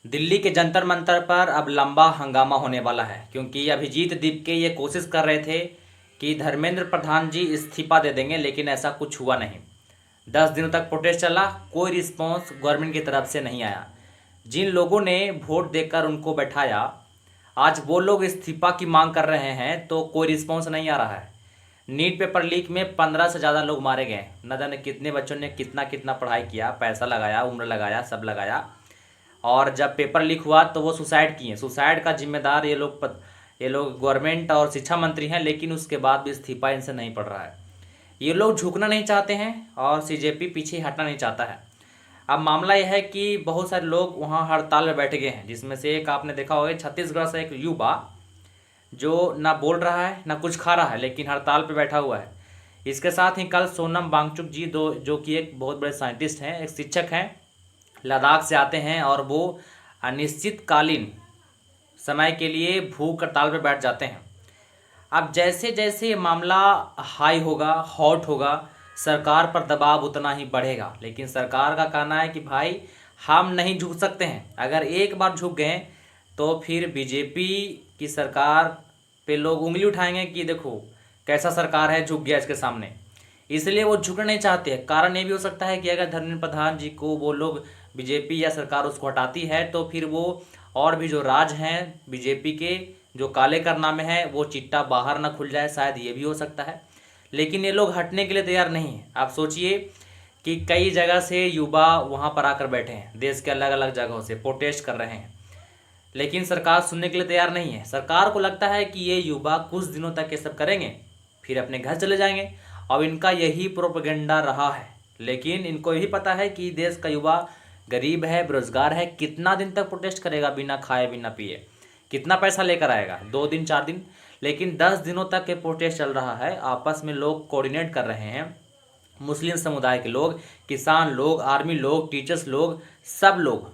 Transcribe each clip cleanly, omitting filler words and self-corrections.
दिल्ली के जंतर मंतर पर अब लंबा हंगामा होने वाला है, क्योंकि अभिजीत दीपके ये कोशिश कर रहे थे कि धर्मेंद्र प्रधान जी इस्तीफा दे देंगे, लेकिन ऐसा कुछ हुआ नहीं। 10 दिनों तक प्रोटेस्ट चला, कोई रिस्पॉन्स गवर्नमेंट की तरफ से नहीं आया। जिन लोगों ने वोट देकर उनको बैठाया, आज वो लोग इस्तीफा की मांग कर रहे हैं तो कोई रिस्पॉन्स नहीं आ रहा है। नीट पेपर लीक में 15 से ज़्यादा लोग मारे गए। न जाने कितने बच्चों ने कितना कितना पढ़ाई किया, पैसा लगाया, उम्र लगाया, सब लगाया, और जब पेपर लीक हुआ तो वो सुसाइड किए। सुसाइड का जिम्मेदार ये लोग गवर्नमेंट और शिक्षा मंत्री हैं, लेकिन उसके बाद भी इस्तीफा इनसे नहीं पड़ रहा है। ये लोग झुकना नहीं चाहते हैं और सीजेपी पीछे हटना नहीं चाहता है। अब मामला यह है कि बहुत सारे लोग वहाँ हड़ताल में बैठ गए हैं, जिसमें से एक आपने देखा होगा, छत्तीसगढ़ से एक युवा जो ना बोल रहा है ना कुछ खा रहा है, लेकिन हड़ताल पे बैठा हुआ है। इसके साथ ही कल सोनम वांगचुक जी, जो कि एक बहुत बड़े साइंटिस्ट हैं, एक शिक्षक हैं, लद्दाख से आते हैं और वो अनिश्चितकालीन समय के लिए भूख हड़ताल पर बैठ जाते हैं। अब जैसे जैसे ये मामला हाई होगा, हॉट होगा, सरकार पर दबाव उतना ही बढ़ेगा। लेकिन सरकार का कहना है कि भाई हम नहीं झुक सकते हैं। अगर एक बार झुक गए तो फिर बीजेपी की सरकार पे लोग उंगली उठाएंगे कि देखो कैसा सरकार है, झुक गया इसके सामने। इसलिए वो झुकना नहीं चाहते हैं। कारण ये भी हो सकता है कि अगर धर्मेंद्र प्रधान जी को वो लोग बीजेपी या सरकार उसको हटाती है तो फिर वो और भी जो राज हैं बीजेपी के, जो काले कारनामे हैं, वो चिट्टा बाहर ना खुल जाए, शायद ये भी हो सकता है। लेकिन ये लोग हटने के लिए तैयार नहीं हैं। आप सोचिए कि कई जगह से युवा वहाँ पर आकर बैठे हैं, देश के अलग अलग जगहों से प्रोटेस्ट कर रहे हैं, लेकिन सरकार सुनने के लिए तैयार नहीं है। सरकार को लगता है कि ये युवा कुछ दिनों तक ये सब करेंगे, फिर अपने घर चले जाएंगे। अब इनका यही प्रोपेगेंडा रहा है, लेकिन इनको यही पता है कि देश का युवा गरीब है, बेरोजगार है, कितना दिन तक प्रोटेस्ट करेगा बिना खाए बिना पिए, कितना पैसा लेकर आएगा, 2 दिन 4 दिन। लेकिन 10 दिनों तक ये प्रोटेस्ट चल रहा है। आपस में लोग कोऑर्डिनेट कर रहे हैं, मुस्लिम समुदाय के लोग, किसान लोग, आर्मी लोग, टीचर्स लोग, सब लोग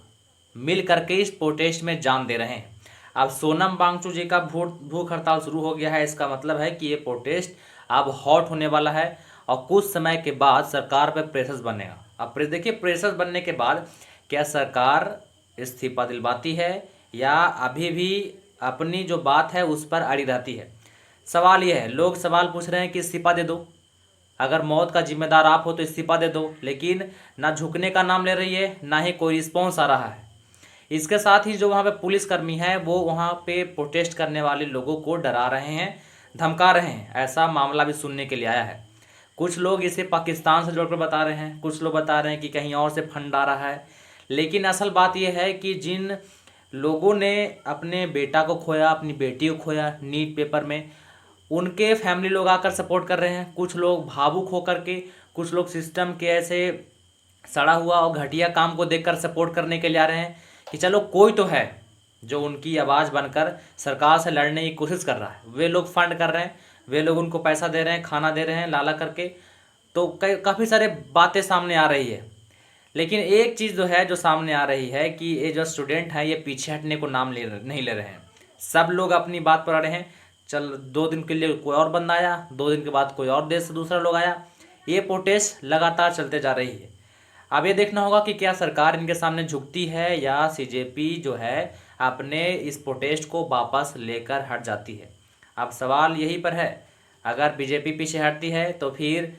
मिल करके इस प्रोटेस्ट में जान दे रहे हैं। अब सोनम वांगचुक जी का भूख हड़ताल शुरू हो गया है। इसका मतलब है कि ये प्रोटेस्ट अब हॉट होने वाला है और कुछ समय के बाद सरकार पर प्रेशर बनेगा। अब देखिए, प्रेशर बनने के बाद क्या सरकार इस्तीफा दिलवाती है या अभी भी अपनी जो बात है उस पर अड़ी रहती है। सवाल यह है, लोग सवाल पूछ रहे हैं कि इस्तीफा दे दो, अगर मौत का जिम्मेदार आप हो तो इस्तीफा दे दो, लेकिन ना झुकने का नाम ले रही है, ना ही कोई रिस्पॉन्स आ रहा है। इसके साथ ही जो वहाँ पे पुलिसकर्मी हैं वो वहाँ पे प्रोटेस्ट करने वाले लोगों को डरा रहे हैं, धमका रहे हैं। ऐसा मामला भी सुनने के लिए आया है। कुछ लोग इसे पाकिस्तान से जोड़कर बता रहे हैं, कुछ लोग बता रहे हैं कि कहीं और से फंड आ रहा है। लेकिन असल बात यह है कि जिन लोगों ने अपने बेटा को खोया, अपनी बेटी को खोया नीट पेपर में, उनके फैमिली लोग आकर सपोर्ट कर रहे हैं। कुछ लोग भावुक होकर के, कुछ लोग सिस्टम के ऐसे सड़ा हुआ और घटिया काम को देखकर सपोर्ट करने के लिए आ रहे हैं कि चलो कोई तो है जो उनकी आवाज़ बनकर सरकार से लड़ने की कोशिश कर रहा है। वे लोग फंड कर रहे हैं, वे लोग उनको पैसा दे रहे हैं, खाना दे रहे हैं लाला करके। तो काफ़ी सारे बातें सामने आ रही है। लेकिन एक चीज़ जो है, जो सामने आ रही है कि ये जो स्टूडेंट हैं ये पीछे हटने को नाम नहीं ले रहे हैं। सब लोग अपनी बात पर अड़े हैं। चल 2 दिन के लिए कोई और बंदा आया, 2 दिन के बाद कोई और देश से दूसरा लोग आया। ये प्रोटेस्ट लगातार चलते जा रही है। अब ये देखना होगा कि क्या सरकार इनके सामने झुकती है या सीजेपी जो है अपने इस प्रोटेस्ट को वापस लेकर हट जाती है। अब सवाल यही पर है, अगर बीजेपी पीछे हटती है तो फिर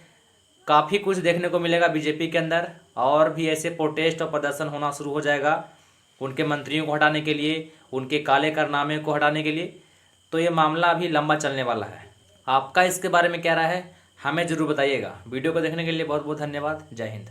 काफ़ी कुछ देखने को मिलेगा बीजेपी के अंदर, और भी ऐसे प्रोटेस्ट और प्रदर्शन होना शुरू हो जाएगा उनके मंत्रियों को हटाने के लिए, उनके काले कारनामे को हटाने के लिए। तो ये मामला अभी लंबा चलने वाला है। आपका इसके बारे में क्या राय है, हमें ज़रूर बताइएगा। वीडियो को देखने के लिए बहुत बहुत धन्यवाद। जय हिंद।